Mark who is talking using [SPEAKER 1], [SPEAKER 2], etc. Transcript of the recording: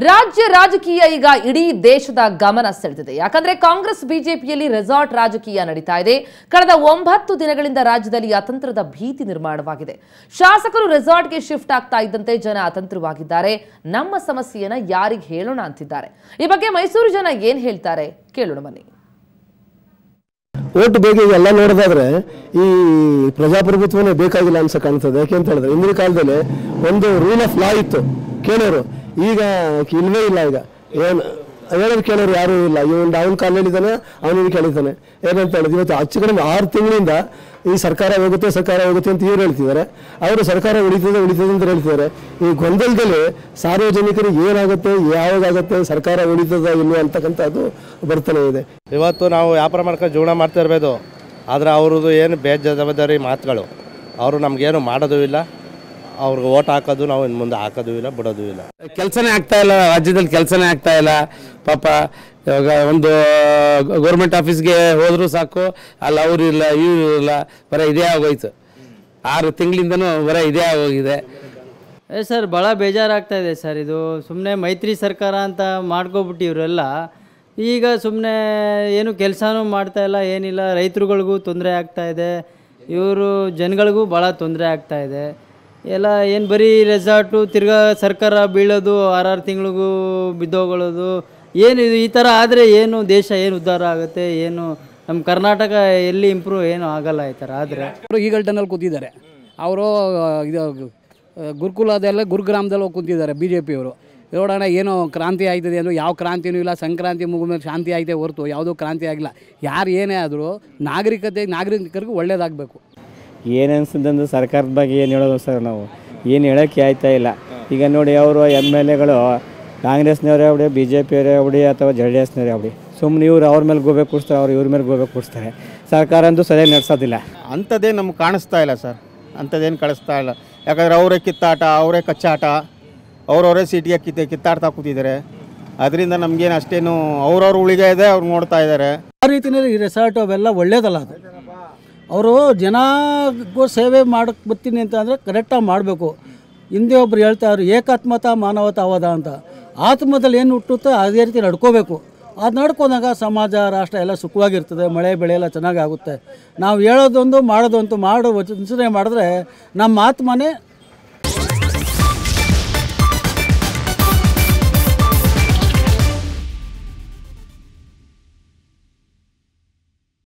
[SPEAKER 1] ರಾಜ್ಯ ರಾಜಕೀಯ ಈಗ ಇಡೀ ದೇಶದ ಗಮನ ಸೆಳೆದಿದೆ. ಯಾಕಂದ್ರೆ ಕಾಂಗ್ರೆಸ್ ಬಿಜೆಪಿಯಲ್ಲಿ ರೆಸಾರ್ಟ್ ರಾಜಕೀಯ ನಡೀತಾ ಇದೆ. ಕಳೆದ 9 ದಿನಗಳಿಂದ ರಾಜ್ಯದಲ್ಲಿ ಅತಂತ್ರದ ಭೀತಿ ನಿರ್ಮಾಣವಾಗಿದೆ. ಶಾಸಕರು ರೆಸಾರ್ಟ್ಗೆ ಶಿಫ್ಟ್ ಆಗ್ತಾ ಇದ್ದಂತೆ ಜನ ಅತಂತ್ರವಾಗಿದ್ದಾರೆ. ನಮ್ಮ ಸಮಸ್ಯೆಯನ್ನ ಯಾರಿಗೆ ಹೇಳೋಣ ಅಂತಿದ್ದಾರೆ. ಈ ಬಗ್ಗೆ ಮೈಸೂರು ಜನ ಏನ್ ಹೇಳ್ತಾರೆ ಕೇಳೋಣ ಬನ್ನಿ.
[SPEAKER 2] ಓಟ್ ಬೇಗ ಎಲ್ಲ ನೋಡೋದಾದ್ರೆ ಈ ಪ್ರಜಾಪ್ರಭುತ್ವನೇ ಬೇಕಾಗಿಲ್ಲ ಅನ್ಸ ಕಾಣ್ತದೆ. ಯಾಕೆ ಅಂತ ಹೇಳಿದ್ರೆ ಇಂದಿನ ಕಾಲದಲ್ಲಿ ಒಂದು ರೂಲ್ ಆಫ್ ಲಾ ಇತ್ತು, ಕೇಳೋರು. ಈಗ ಇಲ್ವೇ ಇಲ್ಲ. ಈಗ ಏನು ಹೇಳೋದು ಕೇಳೋರು ಯಾರೂ ಇಲ್ಲ. ಇವನು ಅವನ ಕಾಲಲ್ಲಿದ್ದಾನೆ, ಅವನಿಗೆ ಕೇಳಿದ್ದಾನೆ. ಏನಂತ ಹೇಳಿದ್ರೆ ಇವತ್ತು ಹೆಚ್ಚು ಕಡಿಮೆ 6 ತಿಂಗಳಿಂದ ಈ ಸರ್ಕಾರ ಹೋಗುತ್ತೆ ಅಂತ ಇವ್ರು ಹೇಳ್ತಿದ್ದಾರೆ. ಅವರು ಸರ್ಕಾರ ಉಳಿತದೆ ಅಂತ ಹೇಳ್ತಿದ್ದಾರೆ. ಈ ಗೊಂದಲದಲ್ಲಿ ಸಾರ್ವಜನಿಕರಿಗೆ ಏನಾಗುತ್ತೆ, ಯಾವಾಗುತ್ತೆ, ಸರ್ಕಾರ ಉಳಿತದ ಇಲ್ವೋ ಅಂತಕ್ಕಂಥದ್ದು ಬರ್ತಾನೆ ಇದೆ.
[SPEAKER 3] ಇವತ್ತು ನಾವು ವ್ಯಾಪಾರ ಮಾಡ್ಕೊಂಡು ಜೀವನ ಮಾಡ್ತಾ ಇರ್ಬೋದು, ಆದರೆ ಅವ್ರದ್ದು ಏನು ಬೇಜವಾಬ್ದಾರಿ ಮಾತುಗಳು. ಅವರು ನಮಗೇನು ಮಾಡೋದು ಇಲ್ಲ, ಅವ್ರಿಗೆ ಓಟ್ ಹಾಕೋದು ನಾವು ಇನ್ನು ಮುಂದೆ ಹಾಕೋದು ಇಲ್ಲ, ಬಿಡೋದು ಇಲ್ಲ.
[SPEAKER 4] ಕೆಲಸನೇ ಆಗ್ತಾ ಇಲ್ಲ, ರಾಜ್ಯದಲ್ಲಿ ಕೆಲಸನೇ ಆಗ್ತಾ ಇಲ್ಲ. ಪಾಪ ಇವಾಗ ಒಂದು ಗೌರ್ಮೆಂಟ್ ಆಫೀಸ್ಗೆ ಹೋದರೂ ಸಾಕು, ಅಲ್ಲಿ ಅವರು ಇಲ್ಲ, ಇವರು ಇಲ್ಲ, ಬರೀ ಇದೇ ಆಗೋಯ್ತು. 6 ತಿಂಗಳಿಂದನೂ ಬರೀ ಇದೇ ಆಗೋಗಿದೆ.
[SPEAKER 5] ಸರ್ ಭಾಳ ಬೇಜಾರಾಗ್ತಾ ಇದೆ ಸರ್. ಇದು ಸುಮ್ಮನೆ ಮೈತ್ರಿ ಸರ್ಕಾರ ಅಂತ ಮಾಡ್ಕೊಬಿಟ್ಟು ಇವರೆಲ್ಲ ಈಗ ಸುಮ್ಮನೆ ಏನು ಕೆಲಸನೂ ಮಾಡ್ತಾ ಇಲ್ಲ, ಏನಿಲ್ಲ. ರೈತರುಗಳಿಗೂ ತೊಂದರೆ ಆಗ್ತಾಯಿದೆ, ಇವರು ಜನಗಳಿಗೂ ಭಾಳ ತೊಂದರೆ ಆಗ್ತಾಯಿದೆ. ಎಲ್ಲ ಏನು ಬರೀ ರೆಸಾರ್ಟು, ತಿರ್ಗಾ ಸರ್ಕಾರ ಬೀಳೋದು, 6 ತಿಂಗಳಿಗೂ ಬಿದ್ದೋಗೊಳ್ಳೋದು, ಏನು ಇದು ಈ ಥರ ಆದರೆ ಏನು ದೇಶ ಏನು ಉದ್ಧಾರ ಆಗುತ್ತೆ? ಏನು ನಮ್ಮ ಕರ್ನಾಟಕ ಎಲ್ಲಿ ಇಂಪ್ರೂವ್ ಏನು ಆಗಲ್ಲ ಈ ಥರ ಆದರೆ.
[SPEAKER 6] ಈಗಲ್ಟನಲ್ಲಿ ಕೂತಿದ್ದಾರೆ ಅವರು. ಇದು ಗುರುಕುಲದಲ್ಲ, ಗುರುಗ್ರಾಮದಲ್ಲಿ ಹೋಗಿ ಕೂತಿದ್ದಾರೆ ಬಿ ಜೆ ಪಿಯವರು. ನೋಡೋಣ ಏನೋ ಕ್ರಾಂತಿ ಆಯ್ತದೆ ಅಂದರೆ ಯಾವ ಕ್ರಾಂತಿನೂ ಇಲ್ಲ. ಸಂಕ್ರಾಂತಿ ಮುಗಿದ ಮೇಲೆ ಶಾಂತಿ ಆಯ್ತೆ ಹೊರತು ಯಾವುದೂ ಕ್ರಾಂತಿ ಆಗಿಲ್ಲ. ಯಾರು ಏನೇ ಆದರೂ ನಾಗರಿಕರಿಗೂ ಒಳ್ಳೇದಾಗಬೇಕು.
[SPEAKER 7] ಏನು ಅನಿಸ್ತದಂದ್ರೆ ಸರ್ಕಾರದ ಬಗ್ಗೆ ಏನು ಹೇಳೋದು ಸರ್, ನಾವು ಏನು ಹೇಳೋಕ್ಕೆ ಆಯ್ತಾ ಇಲ್ಲ. ಈಗ ನೋಡಿ, ಅವರು MLAಗಳು ಕಾಂಗ್ರೆಸ್ನವರೇ ಆಗ್ಬಿಡಿ, BJPಯವರೇ ಆಗ್ಬಿಡಿ, ಅಥವಾ JDSನವರೇ ಆಗ್ಬಿಡಿ, ಸುಮ್ಮನೆ ಇವ್ರು ಅವ್ರ ಮೇಲೆ ಗೋಬೆ ಕೂಡಿಸ್ತಾರೆ, ಅವ್ರು ಇವ್ರ ಮೇಲೆ ಗೋಬೆ ಕೂಡಿಸ್ತಾರೆ. ಸರ್ಕಾರ ಅಂತೂ ಸರಿಯಾಗಿ ನಡೆಸೋದಿಲ್ಲ.
[SPEAKER 8] ಅಂಥದ್ದೇನು ನಮ್ಗೆ ಕಾಣಿಸ್ತಾ ಇಲ್ಲ ಸರ್, ಅಂಥದ್ದೇನು ಕಾಣಿಸ್ತಾ ಇಲ್ಲ. ಯಾಕಂದರೆ ಅವರೇ ಕಿತ್ತಾಟ, ಅವರೇ ಕಚ್ಚಾಟ, ಅವರವರೇ ಸೀಟಿಗೆ ಕಿತ್ತಾಡ್ತಾ ಕೂತಿದ್ದಾರೆ. ಅದರಿಂದ ನಮಗೇನು ಅಷ್ಟೇನು ಅವ್ರವ್ರ ಉಳಿಗೆ ಇದೆ, ಅವ್ರು ನೋಡ್ತಾ ಇದ್ದಾರೆ.
[SPEAKER 9] ಆ ರೀತಿಯಲ್ಲಿ ಈ ರೆಸಾರ್ಟ್ ಅವೆಲ್ಲ ಒಳ್ಳೇದಲ್ಲ. ಅದು ಅವರು ಜನಗೂ ಸೇವೆ ಮಾಡೋಕ್ಕೆ ಬರ್ತೀನಿ ಅಂತ ಅಂದರೆ ಕರೆಕ್ಟಾಗಿ ಮಾಡಬೇಕು. ಹಿಂದೆ ಒಬ್ರು ಹೇಳ್ತಾವ್ರು, ಏಕಾತ್ಮತಾ ಮಾನವತಾವಾದ ಅಂತ. ಆತ್ಮದಲ್ಲಿ ಏನು ಹುಟ್ಟುತ್ತೋ ಅದೇ ರೀತಿ ನಡ್ಕೋಬೇಕು. ಅದು ನಡ್ಕೊಂಡಾಗ ಸಮಾಜ, ರಾಷ್ಟ್ರ ಎಲ್ಲ ಸುಖವಾಗಿರ್ತದೆ, ಮಳೆ ಬೆಳೆ ಎಲ್ಲ ಚೆನ್ನಾಗಿ ಆಗುತ್ತೆ. ನಾವು ಹೇಳೋದೊಂದು ಮಾಡೋದೊಂದು ಚಿಂತನೆ ಮಾಡಿದ್ರೆ ನಮ್ಮ ಆತ್ಮನೇ